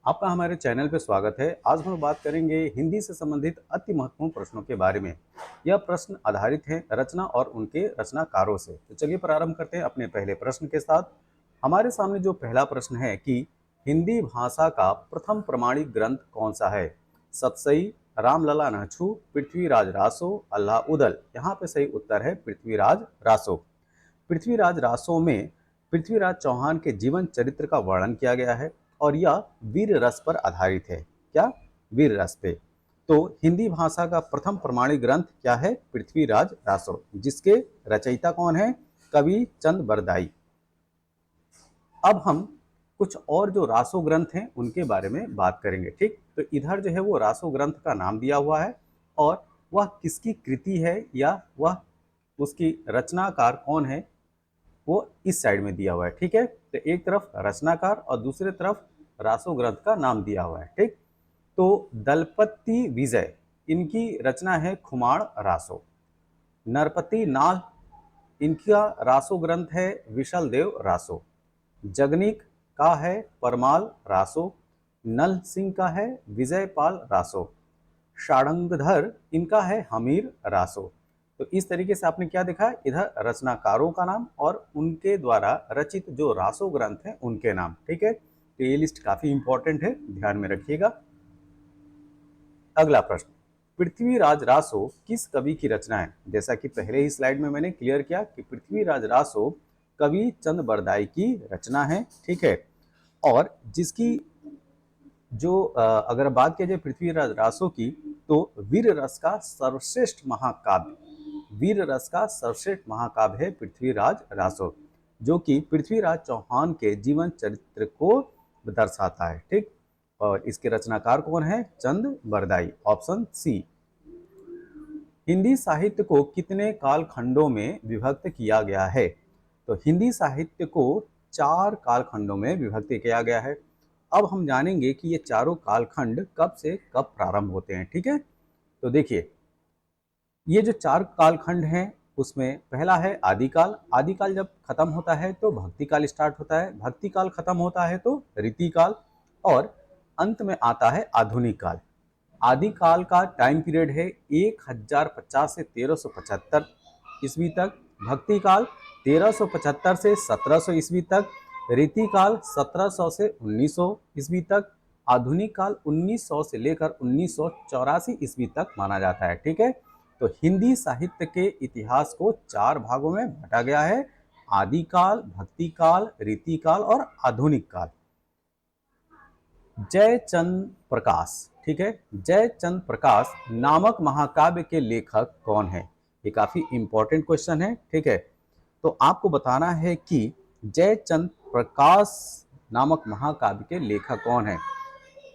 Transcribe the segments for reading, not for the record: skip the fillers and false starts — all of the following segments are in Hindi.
आपका हमारे चैनल पे स्वागत है। आज हम बात करेंगे हिंदी से संबंधित अति महत्वपूर्ण प्रश्नों के बारे में। यह प्रश्न आधारित है रचना और उनके रचनाकारों से। तो चलिए प्रारंभ करते हैं अपने पहले प्रश्न के साथ। हमारे सामने जो पहला प्रश्न है कि हिंदी भाषा का प्रथम प्रमाणिक ग्रंथ कौन सा है? सतसई, रामलला नहछू, पृथ्वीराज रासो, अल्लाह उदल। यहाँ पे सही उत्तर है पृथ्वीराज रासो। पृथ्वीराज रासो में पृथ्वीराज चौहान के जीवन चरित्र का वर्णन किया गया है और यह वीर रस पर आधारित है। क्या? वीर रस पे। तो हिंदी भाषा का प्रथम प्रमाणिक ग्रंथ क्या है? पृथ्वीराज रासो, जिसके रचयिता कौन है? कवि चंद बरदाई। अब हम कुछ और जो रासो ग्रंथ हैं उनके बारे में बात करेंगे। ठीक, तो इधर जो है वो रासो ग्रंथ का नाम दिया हुआ है और वह किसकी कृति है या वह उसकी रचनाकार कौन है वो इस साइड में दिया हुआ है। ठीक है, तो एक तरफ रचनाकार और दूसरे तरफ रासो ग्रंथ का नाम दिया हुआ है। ठीक, तो दलपति विजय इनकी रचना है खुमाण रासो। नरपति नाल इनका रासो ग्रंथ है विशल देव रासो। जगनीक का है परमाल रासो। नल सिंह का है विजयपाल रासो। षाडंगधर इनका है हमीर रासो। तो इस तरीके से आपने क्या देखा, इधर रचनाकारों का नाम और उनके द्वारा रचित जो रासो ग्रंथ हैं उनके नाम। ठीक है, तो ये लिस्ट काफी इंपॉर्टेंट है, ध्यान में रखिएगा। अगला प्रश्न, पृथ्वीराज रासो किस कवि की रचना है? जैसा कि पहले ही स्लाइड में मैंने क्लियर किया कि पृथ्वीराज रासो कवि चंद बरदाई की रचना है। ठीक है, और जिसकी जो अगर बात की जाए पृथ्वीराज रासो की, तो वीर रस का सर्वश्रेष्ठ महाकाव्य, वीर रस का सर्वश्रेष्ठ महाकाव्य है पृथ्वीराज रासो, जो कि पृथ्वीराज चौहान के जीवन चरित्र को दर्शाता है। ठीक, और इसके रचनाकार कौन है? चंद बरदाई, ऑप्शन सी। हिंदी साहित्य को कितने कालखंडों में विभक्त किया गया है? तो हिंदी साहित्य को 4 कालखंडों में विभक्त किया गया है। अब हम जानेंगे कि ये चारों कालखंड कब से कब प्रारंभ होते हैं। ठीक है, तो देखिए ये जो 4 कालखंड हैं उसमें पहला है आदिकाल। आदिकाल जब खत्म होता है तो भक्ति काल स्टार्ट होता है, भक्ति काल खत्म होता है तो रीति काल, और अंत में आता है आधुनिक काल। आदिकाल का टाइम पीरियड है 1050 से 1375 ईस्वी तक। भक्ति काल 1375 से 1700 ईस्वी तक। रीति काल 1700 से 1900 ईस्वी तक। आधुनिक काल 1900 से लेकर 1984 ईस्वी तक माना जाता है। ठीक है, तो हिंदी साहित्य के इतिहास को 4 भागों में बांटा गया है, आदिकाल, भक्ति काल, रीति काल और आधुनिक काल। जयचंद प्रकाश, ठीक है, जयचंद प्रकाश नामक महाकाव्य के लेखक कौन है? ये काफी इंपॉर्टेंट क्वेश्चन है। ठीक है, तो आपको बताना है कि जयचंद प्रकाश नामक महाकाव्य के लेखक कौन है?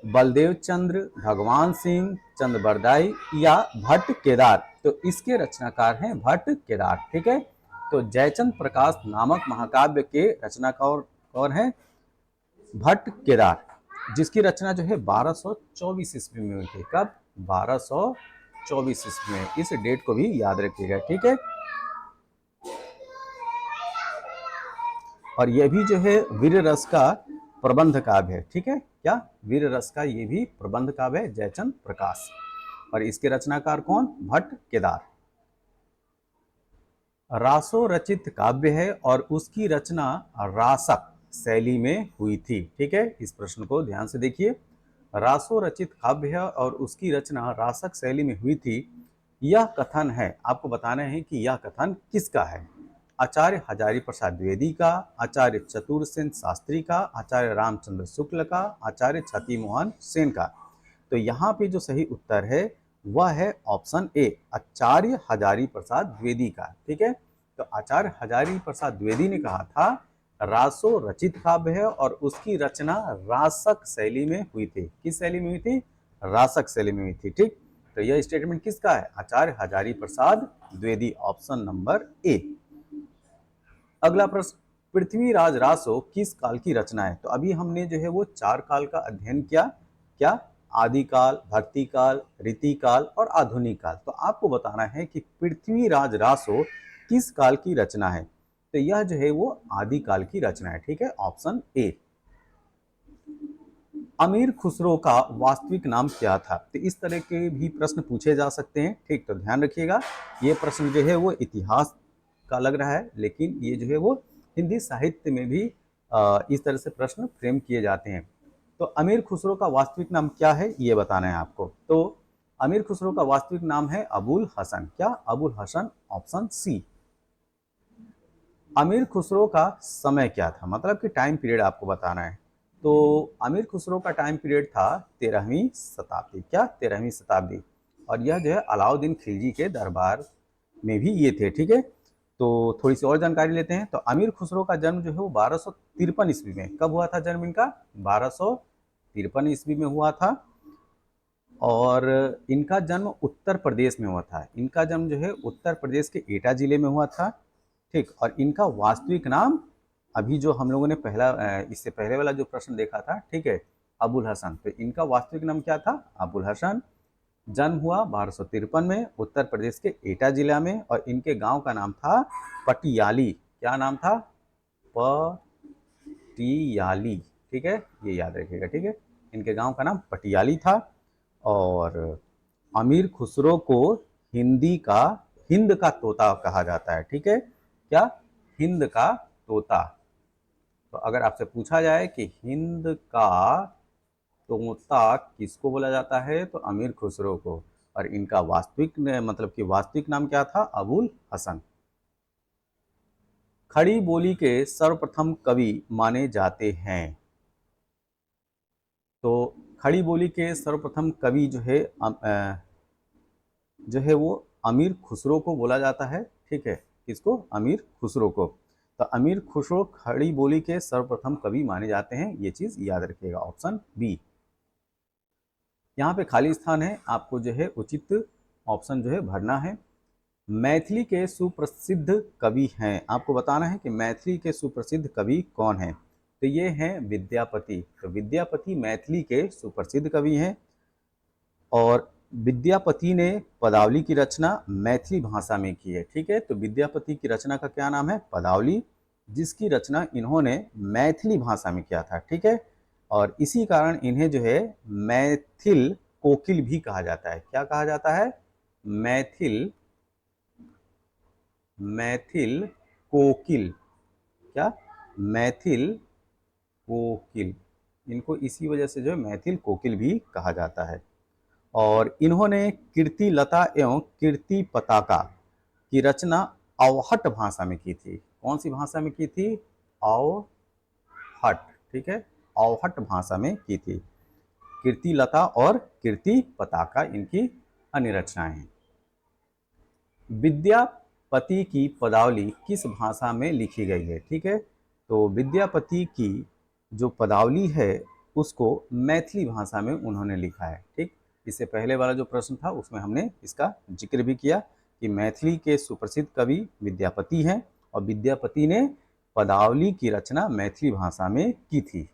बलदेव चंद्र, भगवान सिंह, चंद बरदाई या भट्ट केदार? तो इसके रचनाकार हैं भट्ट केदार। ठीक है, तो जयचंद प्रकाश नामक महाकाव्य के रचनाकार कौन है? भट्ट केदार, जिसकी रचना जो है 1224 ईस्वी में हुई थी। कब? 1224 ईस्वी में। इस डेट को भी याद रखिएगा। ठीक है, और यह भी जो है वीर रस का प्रबंध काव्य है। ठीक है, क्या? वीर रस का ये भी प्रबंध काव्य है जयचंद प्रकाश, और इसके रचनाकार कौन? भट्ट केदार। रासो रचित काव्य है और उसकी रचना रासक शैली में हुई थी। ठीक है, इस प्रश्न को ध्यान से देखिए। रासो रचित काव्य है और उसकी रचना रासक शैली में हुई थी। यह कथन है, आपको बताना है कि यह कथन किसका है? आचार्य हजारी प्रसाद द्विवेदी का, आचार्य चतुरसेन शास्त्री का, आचार्य रामचंद्र शुक्ल का, आचार्य छति मोहन सेन का। तो यहाँ पे जो सही उत्तर है वह है ऑप्शन ए, आचार्य हजारी प्रसाद द्विवेदी का। ठीक है, तो आचार्य हजारी प्रसाद द्विवेदी ने कहा था रासो रचित काव्य है और उसकी रचना रासक शैली में हुई थी। किस शैली में हुई थी? रासक शैली में हुई थी। ठीक, तो यह स्टेटमेंट किसका है? आचार्य Hazari Prasad Dwivedi, option number A. अगला प्रश्न, पृथ्वीराज रासो किस काल की रचना है? तो अभी हमने जो है वो 4 काल का अध्ययन किया। क्या? आदिकाल, भक्ति काल, रीति काल और आधुनिक काल। तो आपको बताना है कि पृथ्वीराज रासो किस काल की रचना है? तो यह जो है वो आदिकाल की रचना है। ठीक है, ऑप्शन ए। अमीर खुसरो का वास्तविक नाम क्या था? तो इस तरह के भी प्रश्न पूछे जा सकते हैं। ठीक, तो ध्यान रखिएगा, ये प्रश्न जो है वो इतिहास का लग रहा है, लेकिन ये जो है वो हिंदी साहित्य में भी इस तरह से प्रश्न फ्रेम किए जाते हैं। तो अमीर खुसरो का वास्तविक नाम क्या है, ये बताना है आपको। तो अमीर खुसरो का वास्तविक नाम है अबुल हसन। क्या? Abul Hasan, option C. अमीर खुसरो का समय क्या था, मतलब कि टाइम पीरियड आपको बताना है। तो अमीर खुसरो का टाइम पीरियड था 13वीं शताब्दी। क्या? 13वीं शताब्दी। और यह जो है अलाउद्दीन खिलजी के दरबार में भी ये थे। ठीक है, तो थोड़ी सी और जानकारी लेते हैं। तो अमीर खुसरो का जन्म जो है वो 1253 ईस्वी में, कब हुआ था जन्म इनका? 1253 ईस्वी में हुआ था। और इनका जन्म उत्तर प्रदेश में हुआ था। इनका जन्म जो है उत्तर प्रदेश के एटा जिले में हुआ था। ठीक, और इनका वास्तविक नाम, अभी जो हम लोगों ने इससे पहले वाला जो प्रश्न देखा था, ठीक है, अबुल हसन, तो इनका वास्तविक नाम क्या था? अबुल हसन। जन्म हुआ 1253 में उत्तर प्रदेश के एटा जिला में, और इनके गांव का नाम था पटियाली। क्या नाम था? पटियाली। ठीक है, ये याद रखिएगा। ठीक है, इनके गांव का नाम पटियाली था। और अमीर खुसरो को हिंद का तोता कहा जाता है। ठीक है, क्या? हिंद का तोता। तो अगर आपसे पूछा जाए कि हिंद का तोता किसको बोला जाता है, तो अमीर खुसरो को। और इनका मतलब कि वास्तविक नाम क्या था? अबुल हसन। खड़ी बोली के सर्वप्रथम कवि माने जाते हैं। तो खड़ी बोली के सर्वप्रथम कवि जो है वो अमीर खुसरो को बोला जाता है। ठीक है, किसको? अमीर खुसरो को। तो अमीर खुसरो खड़ी बोली के सर्वप्रथम कवि माने जाते हैं, ये चीज याद रखिएगा, ऑप्शन बी। यहाँ पे खाली स्थान है, आपको जो है उचित ऑप्शन जो है भरना है। मैथिली के सुप्रसिद्ध कवि हैं, आपको बताना है कि मैथिली के सुप्रसिद्ध कवि कौन हैं। तो ये हैं विद्यापति। तो विद्यापति मैथिली के सुप्रसिद्ध कवि हैं। और विद्यापति ने पदावली की रचना मैथिली भाषा में की है। ठीक है, तो विद्यापति की रचना का क्या नाम है? पदावली, जिसकी रचना इन्होंने मैथिली भाषा में किया था। ठीक है, और इसी कारण इन्हें जो है मैथिल कोकिल भी कहा जाता है। क्या कहा जाता है? मैथिल मैथिल कोकिल। क्या? मैथिल कोकिल। इनको इसी वजह से जो है मैथिल कोकिल भी कहा जाता है। और इन्होंने कीर्ति लता एवं कीर्ति पताका की रचना अवहट भाषा में की थी। कौन सी भाषा में की थी? अवहट। ठीक है, अवहट भाषा में की थी। कीर्ति लता और कीर्ति पताका इनकी अन्य रचनाएं हैं। विद्यापति की पदावली किस भाषा में लिखी गई है? ठीक है, तो विद्यापति की जो पदावली है उसको मैथिली भाषा में उन्होंने लिखा है। ठीक, इससे पहले वाला जो प्रश्न था उसमें हमने इसका जिक्र भी किया कि मैथिली के सुप्रसिद्ध कवि विद्यापति हैं, और विद्यापति ने पदावली की रचना मैथिली भाषा में की थी।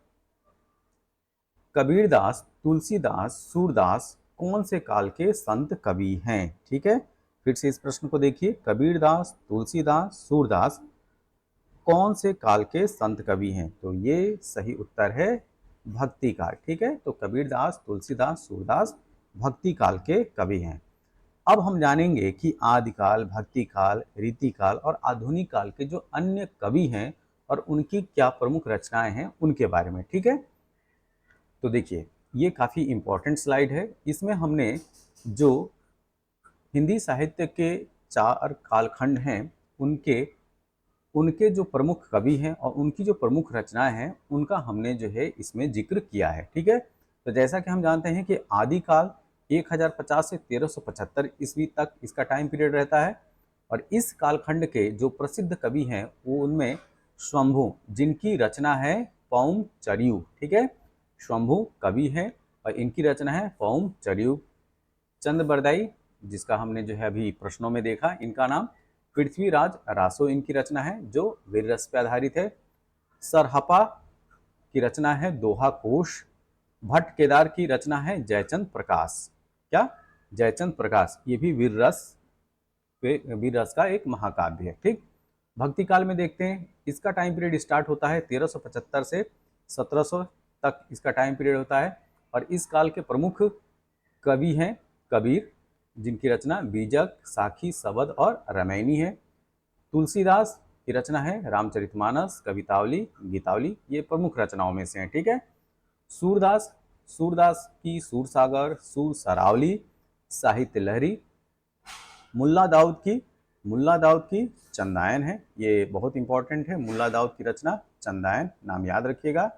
कबीरदास, तुलसीदास, सूरदास कौन से काल के संत कवि हैं? ठीक है, फिर से इस प्रश्न को देखिए, कबीरदास, तुलसीदास, सूरदास कौन से काल के संत कवि हैं? तो ये सही उत्तर है भक्ति काल। ठीक है, तो कबीरदास, तुलसीदास, सूरदास भक्ति काल के कवि हैं। अब हम जानेंगे कि आदिकाल, भक्ति काल, रीति काल और आधुनिक काल के जो अन्य कवि हैं और उनकी क्या प्रमुख रचनाएं हैं उनके बारे में। ठीक है, तो देखिए, ये काफ़ी इम्पोर्टेंट स्लाइड है। इसमें हमने जो हिंदी साहित्य के 4 कालखंड हैं उनके उनके जो प्रमुख कवि हैं और उनकी जो प्रमुख रचनाएं हैं उनका हमने जो है इसमें जिक्र किया है। ठीक है, तो जैसा कि हम जानते हैं कि आदिकाल 1050 से 1375 ईस्वी तक इसका टाइम पीरियड रहता है। और इस कालखंड के जो प्रसिद्ध कवि हैं वो उनमें शंभु, जिनकी रचना है पौम चरियू। ठीक है, शंभु कवि हैं और इनकी रचना है पौम चरियू। चंद बरदाई, जिसका हमने जो है अभी प्रश्नों में देखा, इनका नाम पृथ्वीराज रासो इनकी रचना है जो वीर रस पे आधारित है। सरहपा की रचना है दोहा कोश। भट्ट केदार की रचना है जयचंद प्रकाश। क्या? जयचंद प्रकाश, ये भी वीर रस का एक महाकाव्य है। ठीक, भक्ति काल में देखते हैं, इसका टाइम पीरियड स्टार्ट होता है 1375 से 1700 तक इसका टाइम पीरियड होता है। और इस काल के प्रमुख कवि हैं कबीर, जिनकी रचना बीजक, साखी, सबद और रामायणी है। तुलसीदास की रचना है रामचरितमानस, कवितावली, गीतावली, ये प्रमुख रचनाओं में से हैं। ठीक है। सूरदास, सूरदास की सूरसागर, सूर सरावली, साहित्य लहरी। मुल्ला दाऊद की चंदायन है, ये बहुत इंपॉर्टेंट है। मुल्ला दाऊद की रचना चंदायन, नाम याद रखिएगा।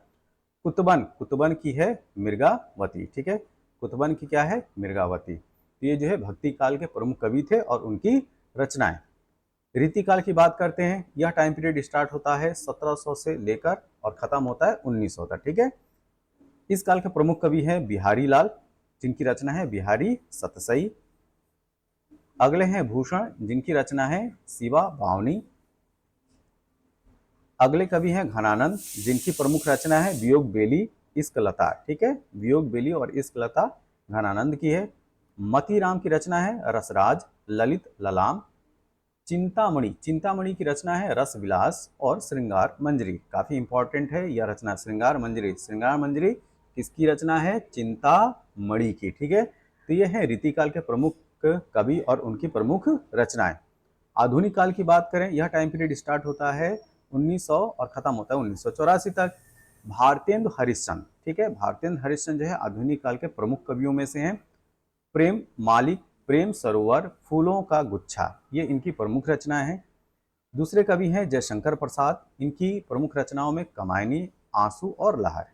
कुतुबन की है मिर्गावती। ठीक है, कुतुबन की क्या है? मिर्गावती। तो ये जो है भक्ति काल के प्रमुख कवि थे और उनकी रचनाएं। रीतिकाल की बात करते हैं। यह टाइम पीरियड स्टार्ट होता है 1700 से लेकर और खत्म होता है 1900 तक। ठीक है। इस काल के प्रमुख कवि हैं बिहारी लाल, जिनकी रचना है बिहारी सतसई। अगले हैं भूषण, जिनकी रचना है शिवा बावनी। अगले कवि हैं घनानंद, जिनकी प्रमुख रचना है वियोग बेली इश्कलता। ठीक है, वियोग बेली और इश्कलता घनानंद की है। मतीराम की रचना है रसराज, ललित ललाम। चिंतामणि की रचना है रस विलास और श्रृंगार मंजरी। काफी इंपॉर्टेंट है यह रचना श्रृंगार मंजरी। श्रृंगार मंजरी किसकी रचना है? चिंतामणि की। ठीक है, तो ये है रीतिकाल के प्रमुख कवि और उनकी प्रमुख रचनाएं। आधुनिक काल की बात करें, यह टाइम पीरियड स्टार्ट होता है 1900 और खत्म होता है 1984 तक। भारतेंदु हरिश्चंद्र, ठीक है, भारतेंदु हरिश्चंद्र जो है आधुनिक काल के प्रमुख कवियों में से हैं। प्रेम मालिक, प्रेम सरोवर, फूलों का गुच्छा, ये इनकी प्रमुख रचनाएं हैं। दूसरे कवि हैं जयशंकर प्रसाद, इनकी प्रमुख रचनाओं में कमायनी, आंसू और लहर।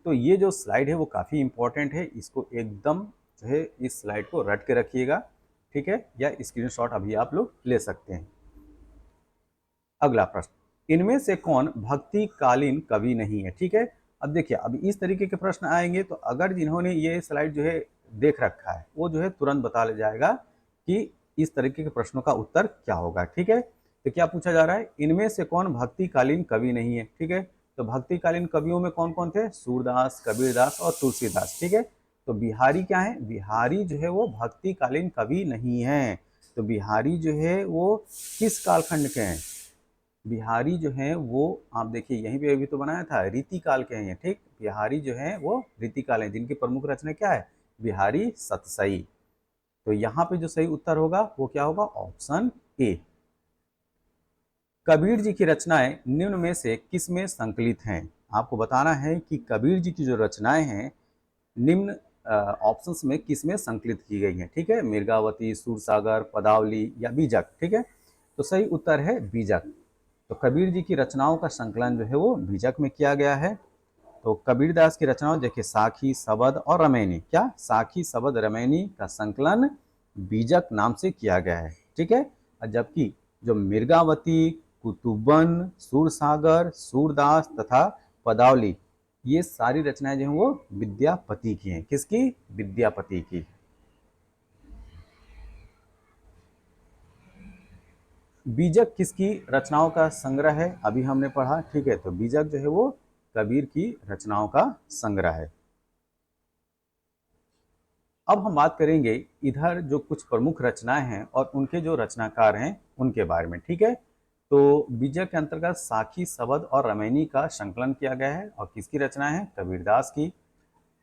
तो ये जो स्लाइड है वो काफ़ी इंपॉर्टेंट है, इसको एकदम जो है इस स्लाइड को रट के रखिएगा। ठीक है, या स्क्रीनशॉट अभी आप लोग ले सकते हैं। अगला प्रश्न, इनमें से कौन भक्तिकालीन कवि नहीं है? ठीक है, अब देखिए, अब इस तरीके के प्रश्न आएंगे तो अगर जिन्होंने ये स्लाइड जो है देख रखा है वो जो है तुरंत बता ले जाएगा कि इस तरीके के प्रश्नों का उत्तर क्या होगा। ठीक है, तो क्या पूछा जा रहा है? इनमें से कौन भक्तिकालीन कवि नहीं है? ठीक है, तो भक्तिकालीन कवियों में कौन कौन थे? सूरदास, कबीरदास और तुलसीदास। ठीक है, तो बिहारी क्या है? बिहारी जो है वो भक्तिकालीन कवि नहीं है। तो बिहारी जो है वो किस कालखंड के हैं? बिहारी जो हैं वो आप देखिए यहीं पे अभी तो बनाया था, रीतिकाल के हैं। ठीक, बिहारी जो हैं वो रीतिकाल हैं, जिनकी प्रमुख रचना क्या है? बिहारी सतसई। तो यहाँ पे जो सही उत्तर होगा वो क्या होगा? Option A. कबीर जी की रचनाएं निम्न में से किस में संकलित हैं? आपको बताना है कि कबीर जी की जो रचनाएं हैं निम्न ऑप्शंस में किस में संकलित की गई हैं। ठीक है, मिर्गावती, सूरसागर, पदावली या बीजक। ठीक है, तो सही उत्तर है बीजक। तो कबीर जी की रचनाओं का संकलन जो है वो बीजक में किया गया है। तो कबीरदास की रचनाओं देखिए साखी, सबद और रामायणी, क्या साखी, सबद, रामायणी का संकलन बीजक नाम से किया गया है। ठीक है, और जबकि जो मिर्गावती, कुतुबन, सूरसागर, सूरदास तथा पदावली, ये सारी रचनाएं जो हैं वो विद्यापति की हैं। किसकी? विद्यापति की। बीजक किसकी रचनाओं का संग्रह है? अभी हमने पढ़ा। ठीक है, तो बीजक जो है वो कबीर की रचनाओं का संग्रह है। अब हम बात करेंगे इधर जो कुछ प्रमुख रचनाएं हैं और उनके जो रचनाकार हैं उनके बारे में। ठीक है, तो बीजक के अंतर्गत साखी, सबद और रामायणी का संकलन किया गया है और किसकी रचना है? कबीरदास की।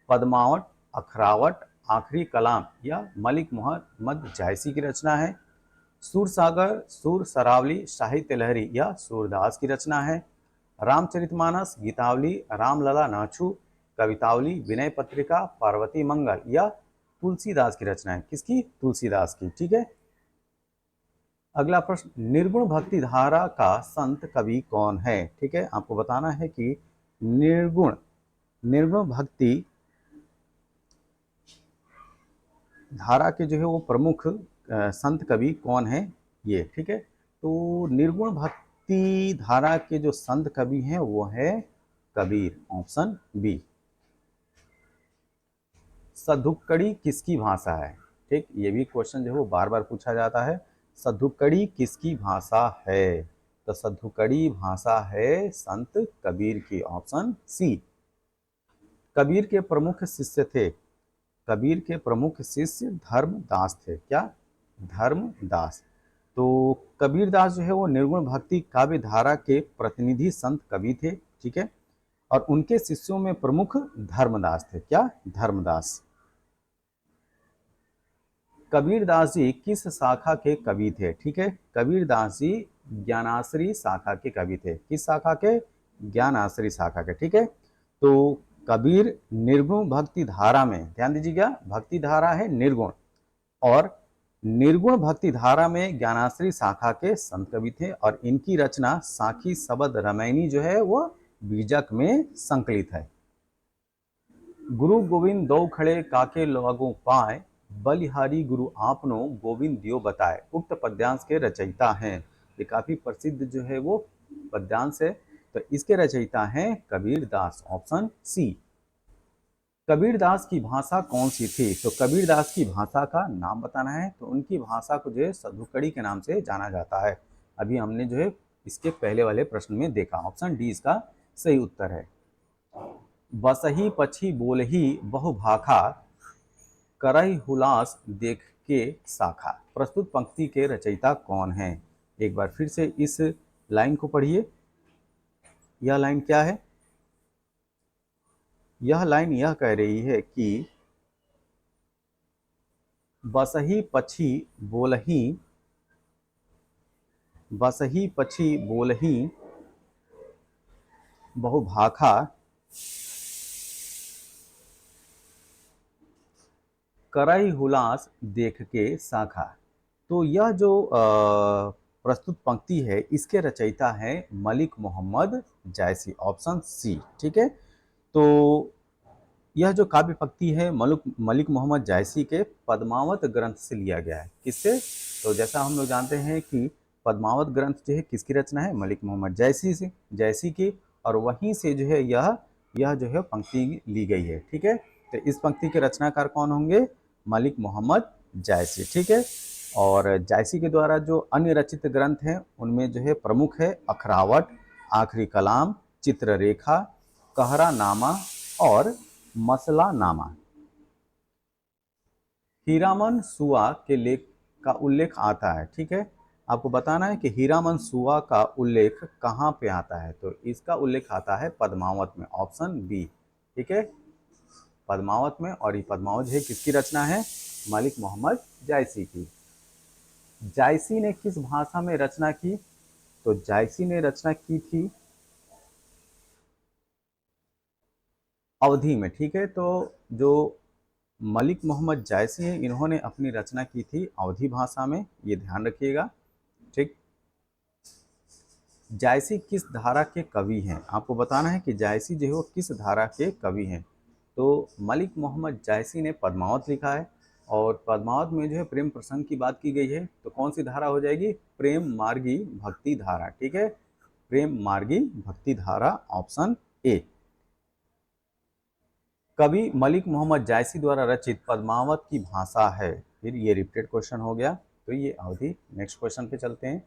पद्मावट, अखरावट, आखिरी कलाम या मलिक मोहम्मद जायसी की रचना है। सूरसागर, सूर सरावली, साहित्य लहरी या सूरदास की रचना है। रामचरितमानस, गीतावली, रामलला नाछू, कवितावली, विनय पत्रिका, पार्वती मंगल या तुलसीदास की रचना है। किसकी? तुलसीदास की। ठीक है, अगला प्रश्न, निर्गुण भक्ति धारा का संत कवि कौन है? ठीक है, आपको बताना है कि निर्गुण निर्गुण भक्ति धारा के जो है वो प्रमुख संत कवि कौन है ये। ठीक है, तो निर्गुण भक्ति धारा के जो संत कवि हैं वो है कबीर, ऑप्शन बी। सधुक्कड़ी किसकी भाषा है? ठीक, ये भी क्वेश्चन जो है वो बार बार पूछा जाता है। सधुक्कड़ी किसकी भाषा है? तो सधुक्कड़ी भाषा है संत कबीर की, ऑप्शन सी। कबीर के प्रमुख शिष्य थे, कबीर के प्रमुख शिष्य धर्मदास थे। क्या? धर्मदास। तो कबीरदास जो है वो निर्गुण भक्ति काव्य धारा के प्रतिनिधि संत कवि थे। ठीक है, और उनके शिष्यों में प्रमुख धर्मदास थे। क्या? धर्मदास। कबीरदास जी किस शाखा के कवि थे? ठीक है, कबीरदास जी ज्ञानाश्री शाखा के कवि थे। किस शाखा के? ज्ञानाश्री शाखा के। ठीक है, तो कबीर निर्गुण भक्ति धारा में, ध्यान दीजिएगा, भक्ति धारा है निर्गुण, और निर्गुण भक्ति धारा में ज्ञानाश्री शाखा के संत कवि थे, और इनकी रचना साखी शबद रामायणी जो है वो बीजक में संकलित है। गुरु गोविंद दो खड़े काके लागू पाए, बलिहारी गुरु आपनो गोविंद दियो बताए, उक्त पद्यांश के रचयिता हैं। ये काफी प्रसिद्ध जो है वो पद्यांश है, तो इसके रचयिता हैं कबीरदास, ऑप्शन सी। कबीरदास की भाषा कौन सी थी? तो कबीरदास की भाषा का नाम बताना है, तो उनकी भाषा को जो है सधुकड़ी के नाम से जाना जाता है। अभी हमने जो है इसके पहले वाले प्रश्न में देखा, ऑप्शन डी इसका सही उत्तर है। बसही पछी बोलही बहु भाखा, करही हुलास देख के शाखा। प्रस्तुत पंक्ति के रचयिता कौन है? एक बार फिर से इस लाइन को पढ़िए। यह लाइन क्या है? यह लाइन यह कह रही है कि बसही पछी बोलही, बसही पछी बोलही बहु भाखा, करई हुलास देख के शाखा। तो यह जो प्रस्तुत पंक्ति है इसके रचयिता है मलिक मोहम्मद जायसी, ऑप्शन सी। ठीक है, तो यह जो काव्य पंक्ति है मलिक मोहम्मद जायसी के पद्मावत ग्रंथ से लिया गया है। किससे? तो जैसा हम लोग जानते हैं कि पद्मावत ग्रंथ जो है किसकी रचना है? मलिक मोहम्मद जायसी की, और वहीं से जो है यह जो है पंक्ति ली गई है। ठीक है, तो इस पंक्ति के रचनाकार कौन होंगे? मलिक मोहम्मद जायसी। ठीक है, और जायसी के द्वारा जो अन्य रचित ग्रंथ हैं उनमें जो है प्रमुख है अखरावट, आखिरी कलाम, चित्ररेखा, कहरा नामा और मसला नामा। हीरामन सुआ के लेख का उल्लेख आता है। ठीक है, आपको बताना है कि हीरामन सुआ का उल्लेख कहाँ पे आता है? तो इसका उल्लेख आता है पद्मावत में, ऑप्शन बी। ठीक है, पद्मावत में, और ये पद्मावत है किसकी रचना है? मलिक मोहम्मद जायसी की। जायसी ने किस भाषा में रचना की? तो जायसी ने रचना की थी अवधी में। ठीक है, तो जो मलिक मोहम्मद जायसी हैं इन्होंने अपनी रचना की थी अवधी भाषा में, ये ध्यान रखिएगा। ठीक, जायसी किस धारा के कवि हैं? आपको बताना है कि जायसी जो है वो किस धारा के कवि हैं। तो मलिक मोहम्मद जायसी ने पद्मावत लिखा है, और पद्मावत में जो है प्रेम प्रसंग की बात की गई है, तो कौन सी धारा हो जाएगी? प्रेम मार्गी भक्ति धारा। ठीक है, प्रेम मार्गी भक्ति धारा, ऑप्शन ए। कवि मलिक मोहम्मद जायसी द्वारा रचित पद्मावत की भाषा है। फिर ये रिपीटेड क्वेश्चन हो गया, तो ये अवधि। नेक्स्ट क्वेश्चन पे चलते हैं।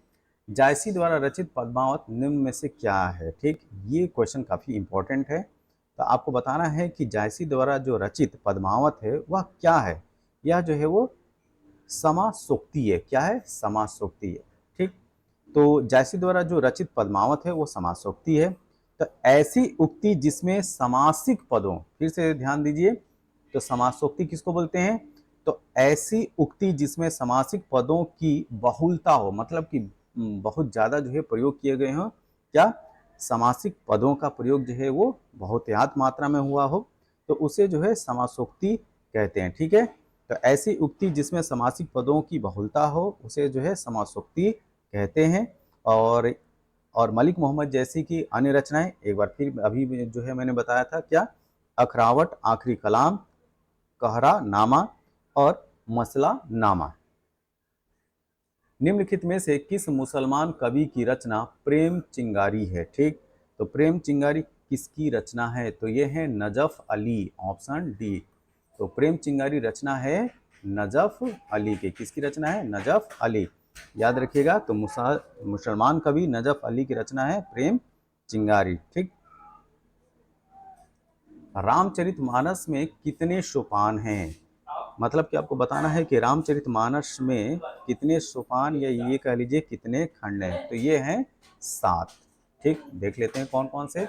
जायसी द्वारा रचित पद्मावत निम्न में से क्या है? ठीक, ये क्वेश्चन काफी इंपॉर्टेंट है, तो आपको बताना है कि जायसी द्वारा जो रचित पद्मावत है वह क्या है। यह जो है वो समासोक्ति है। क्या है? समासोक्ति है। ठीक, तो जायसी द्वारा जो रचित पद्मावत है वो समासोक्ति है। तो ऐसी उक्ति जिसमें समासिक पदों, फिर से ध्यान दीजिए, तो समासोक्ति किसको बोलते हैं? तो ऐसी उक्ति जिसमें समासिक पदों की बहुलता हो, मतलब कि बहुत ज्यादा जो है प्रयोग किए गए हों। क्या? समासिक पदों का प्रयोग जो है वो बहुतायत मात्रा में हुआ हो, तो उसे जो है समासोक्ति कहते हैं। ठीक है, तो ऐसी उक्ति जिसमें समासिक पदों की बहुलता हो उसे जो है समासोक्ति कहते हैं। और मलिक मोहम्मद जैसी की अन्य रचनाएं एक बार फिर अभी जो है मैंने बताया था, क्या? अखरावट, आखिरी कलाम, कहरा नामा और मसला नामा। निम्नलिखित में से किस मुसलमान कवि की रचना प्रेम चिंगारी है? ठीक, तो प्रेम चिंगारी किसकी रचना है? तो ये है नजफ अली, ऑप्शन डी। तो प्रेम चिंगारी रचना है नजफ अली के। किसकी रचना है? नजफ अली, याद रखिएगा। तो मुसलमान कवि नजफ अली की रचना है प्रेम चिंगारी। ठीक, रामचरितमानस में कितने सोपान हैं? मतलब कि आपको बताना है कि रामचरितमानस में कितने सोपान, या ये कह लीजिए कितने खंड हैं। तो ये हैं 7। ठीक, देख लेते हैं कौन कौन से।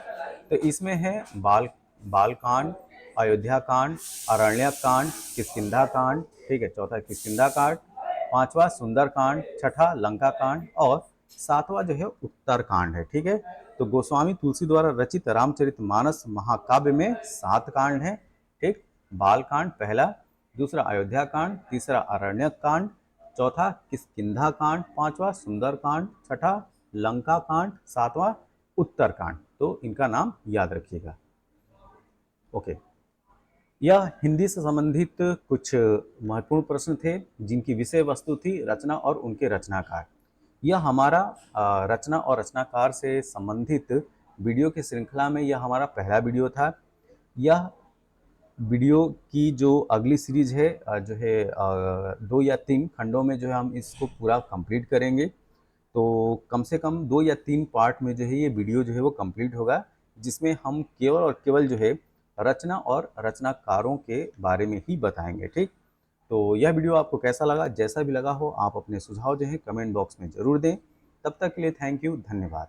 तो इसमें है बाल कांड, अयोध्या कांड, अरण्यक कांड, किष्किंधा कांड, ठीक है, चौथा किष्किंधा कांड, पांचवा सुंदर कांड, छठा लंका कांड और सातवां जो है उत्तर कांड है। ठीक है, तो गोस्वामी तुलसी द्वारा रचित रामचरितमानस महाकाव्य में 7 कांड हैं। ठीक, बाल कांड पहला, दूसरा अयोध्या कांड, तीसरा अरण्यक कांड, चौथा किष्किंधा कांड, पांचवा सुंदर कांड, छठा लंका कांड, सातवां उत्तर कांड। तो इनका नाम याद रखिएगा। ओके, यह हिंदी से संबंधित कुछ महत्वपूर्ण प्रश्न थे जिनकी विषय वस्तु थी रचना और उनके रचनाकार। यह हमारा रचना और रचनाकार से संबंधित वीडियो की श्रृंखला में यह हमारा पहला वीडियो था। यह वीडियो की जो अगली सीरीज है जो है 2 या 3 खंडों में जो है हम इसको पूरा कंप्लीट करेंगे। तो कम से कम 2 या 3 पार्ट में जो है ये वीडियो जो है वो कंप्लीट होगा, जिसमें हम केवल और केवल जो है रचना और रचनाकारों के बारे में ही बताएंगे। ठीक, तो यह वीडियो आपको कैसा लगा, जैसा भी लगा हो आप अपने सुझाव जो है कमेंट बॉक्स में ज़रूर दें। तब तक के लिए थैंक यू, धन्यवाद।